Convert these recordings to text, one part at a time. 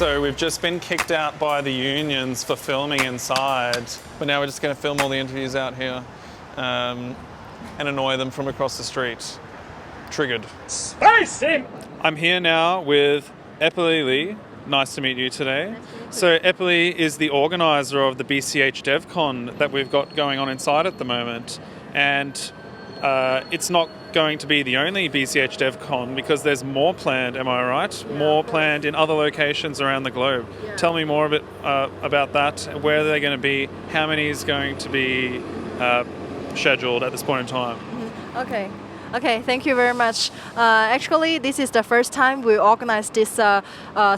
So we've just been kicked out by the unions for filming inside, but now we're just going to film all the interviews out here and annoy them from across the street. Triggered. Spicy! I'm here now with Epperly Li. Nice to meet you today. So Epperly is the organizer of the BCH DEVCON that we've got going on inside at the moment. And it's not going to be the only BCH DEVCON because there's more planned, am I right? Yeah. More planned in other locations around the globe. Yeah. Tell me more about that. Where are they going to be? How many is going to be scheduled at this point in time? Okay, thank you very much. Actually, this is the first time we organize this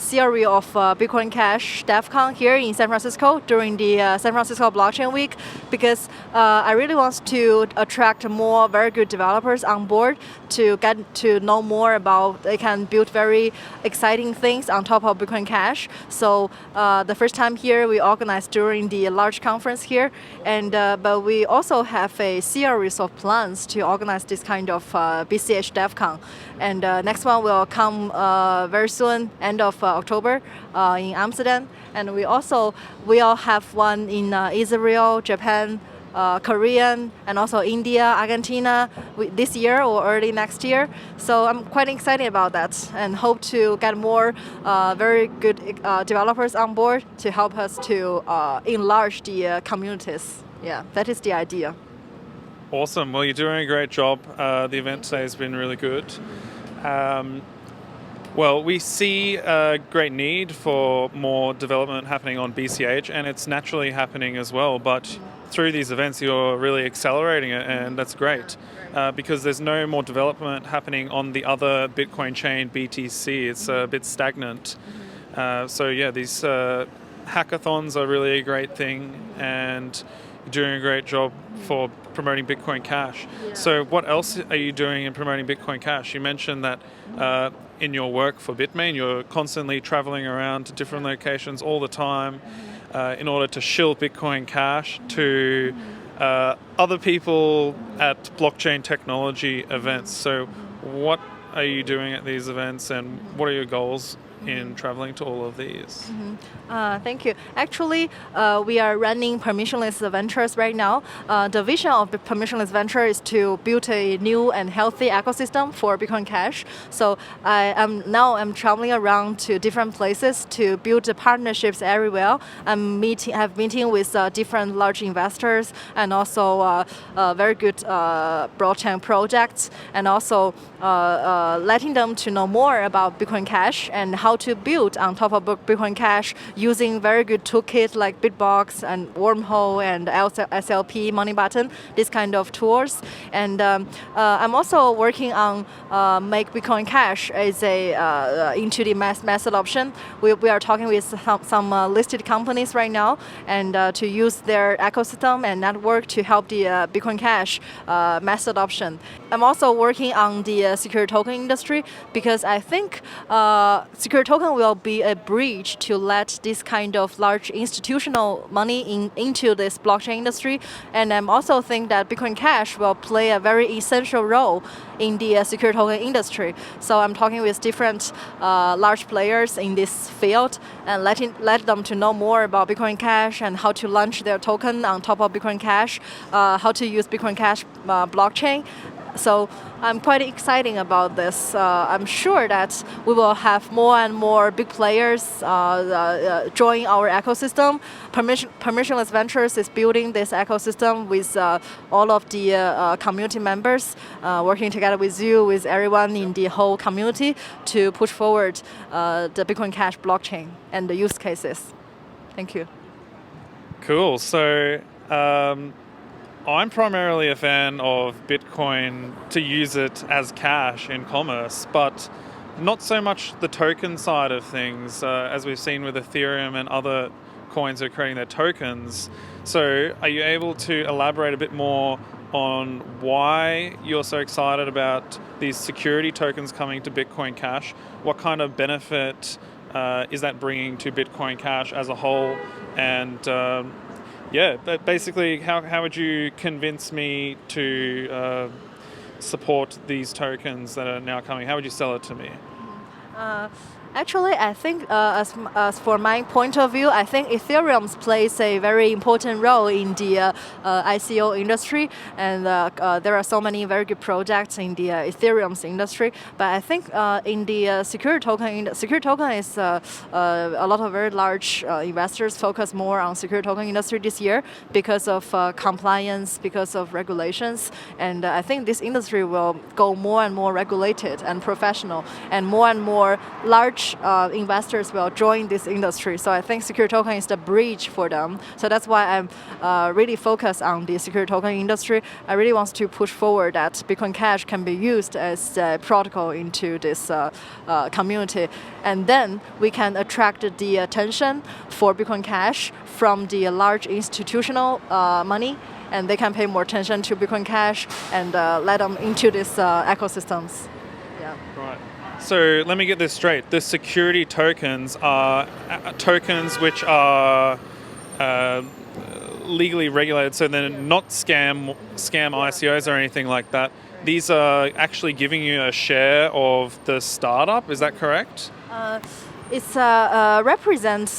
series of Bitcoin Cash DEVCON here in San Francisco during the San Francisco Blockchain Week, because I really want to attract more very good developers on board to get to know more about they can build very exciting things on top of Bitcoin Cash. So the first time here we organized during the large conference here, and but we also have a series of plans to organize this kind of BCH DEVCON, and next one will come very soon, end of October in Amsterdam, and we also will have one in Israel, Japan, Korean, and also India, Argentina this year or early next year. So I'm quite excited about that and hope to get more very good developers on board to help us to enlarge the communities. Yeah, that is the idea. Awesome. Well, you're doing a great job. The event today has been really good. Well, we see a great need for more development happening on BCH, and it's naturally happening as well. But through these events, you're really accelerating it, and that's great because there's no more development happening on the other Bitcoin chain, BTC. It's a bit stagnant. So yeah, these hackathons are really a great thing, and you're doing a great job for promoting Bitcoin Cash. Yeah. So what else are you doing in promoting Bitcoin Cash? You mentioned that in your work for Bitmain, you're constantly traveling around to different locations all the time in order to shill Bitcoin Cash to other people at blockchain technology events. So what are you doing at these events, and what are your goals in traveling to all of these? Thank you. Actually, we are running Permissionless Ventures right now. The vision of the Permissionless Venture is to build a new and healthy ecosystem for Bitcoin Cash. So I'm traveling around to different places to build the partnerships everywhere. Have meeting with different large investors and also very good blockchain projects, and also letting them to know more about Bitcoin Cash and how to build on top of Bitcoin Cash using very good toolkits like Bitbox and Wormhole and SLP, Money Button, this kind of tools. And I'm also working on make Bitcoin Cash as a into the mass adoption. We are talking with some listed companies right now, and to use their ecosystem and network to help the Bitcoin Cash mass adoption. I'm also working on the secure token industry, because I think secure token will be a bridge to let this kind of large institutional money into this blockchain industry. And I'm also think that Bitcoin Cash will play a very essential role in the secure token industry. So I'm talking with different large players in this field and let them to know more about Bitcoin Cash and how to launch their token on top of Bitcoin Cash, how to use Bitcoin Cash blockchain. So I'm quite excited about this. I'm sure that we will have more and more big players join our ecosystem. Permissionless Ventures is building this ecosystem with all of the community members, working together with you, with everyone in the whole community to push forward the Bitcoin Cash blockchain and the use cases. Thank you. Cool. So I'm primarily a fan of Bitcoin to use it as cash in commerce, but not so much the token side of things, as we've seen with Ethereum and other coins that are creating their tokens. So are you able to elaborate a bit more on why you're so excited about these security tokens coming to Bitcoin Cash? What kind of benefit is that bringing to Bitcoin Cash as a whole? And yeah, but basically, how would you convince me to support these tokens that are now coming? How would you sell it to me? Actually, I think as for my point of view, I think Ethereum plays a very important role in the ICO industry, and there are so many very good projects in the Ethereum's industry. But I think in the secure token is a lot of very large investors focus more on secure token industry this year because of compliance, because of regulations, and I think this industry will go more and more regulated and professional, and more large investors will join this industry. So I think secure token is the bridge for them. So that's why I'm really focused on the secure token industry. I really want to push forward that Bitcoin Cash can be used as a protocol into this community. And then we can attract the attention for Bitcoin Cash from the large institutional money, and they can pay more attention to Bitcoin Cash and let them into these ecosystems. Yeah. Right. So let me get this straight. The security tokens are tokens which are legally regulated, so they're not scam ICOs or anything like that. These are actually giving you a share of the startup. Is that correct? It represents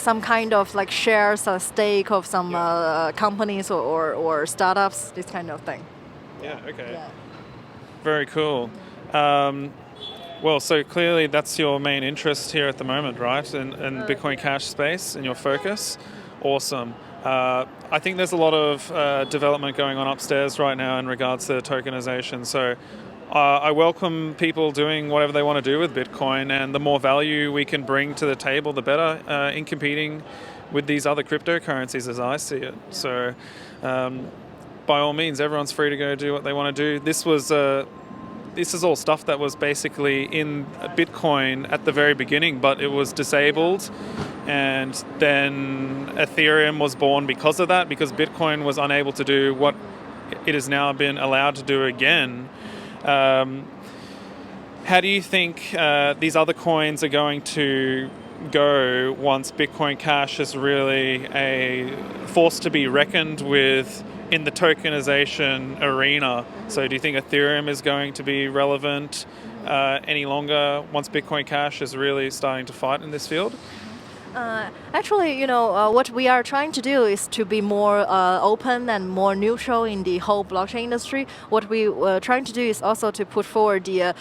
some kind of like shares or stake of some companies or startups, this kind of thing. Yeah. Okay. Yeah. Very cool. Well, so clearly that's your main interest here at the moment, right? In Bitcoin Cash space and your focus. Awesome. I think there's a lot of development going on upstairs right now in regards to tokenization. So I welcome people doing whatever they want to do with Bitcoin, and the more value we can bring to the table, the better in competing with these other cryptocurrencies as I see it. So by all means, everyone's free to go do what they want to do. This is all stuff that was basically in Bitcoin at the very beginning, but it was disabled, and then Ethereum was born because of that, because Bitcoin was unable to do what it has now been allowed to do again. How do you think these other coins are going to go once Bitcoin Cash is really a force to be reckoned with in the tokenization arena? So do you think Ethereum is going to be relevant any longer once Bitcoin Cash is really starting to fight in this field? Actually, what we are trying to do is to be more open and more neutral in the whole blockchain industry. What we are trying to do is also to put forward the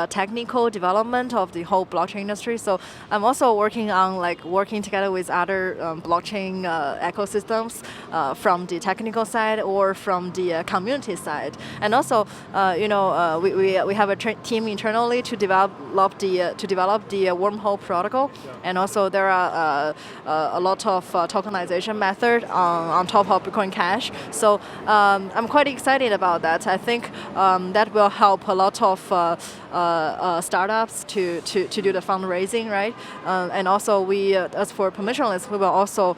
technical development of the whole blockchain industry. So I'm also working on working together with other blockchain ecosystems from the technical side or from the community side. And also, we have a team internally to develop the wormhole protocol, and also there are a lot of tokenization method on top of Bitcoin Cash. So I'm quite excited about that. I think that will help a lot of startups to do the fundraising, right? And also as for permissionless, we will also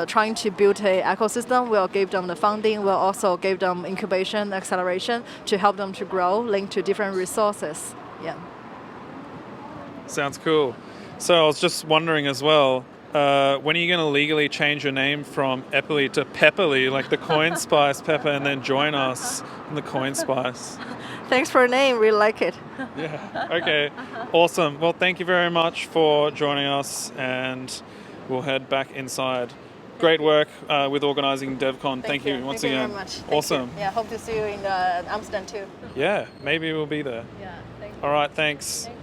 trying to build a ecosystem. We'll give them the funding. We'll also give them incubation, acceleration to help them to grow, linked to different resources. Yeah. Sounds cool. So I was just wondering as well, when are you going to legally change your name from Epperly to Pepperly, like the CoinSpice Pepper, and then join us in the CoinSpice? Thanks for the name. Really like it. Yeah. Okay. Awesome. Well, thank you very much for joining us, and we'll head back inside. Great work with organizing DevCon. Thank you once again. Thank you very much. Awesome. Yeah, hope to see you in Amsterdam too. Yeah, maybe we'll be there. Yeah, thank you. All right, thanks.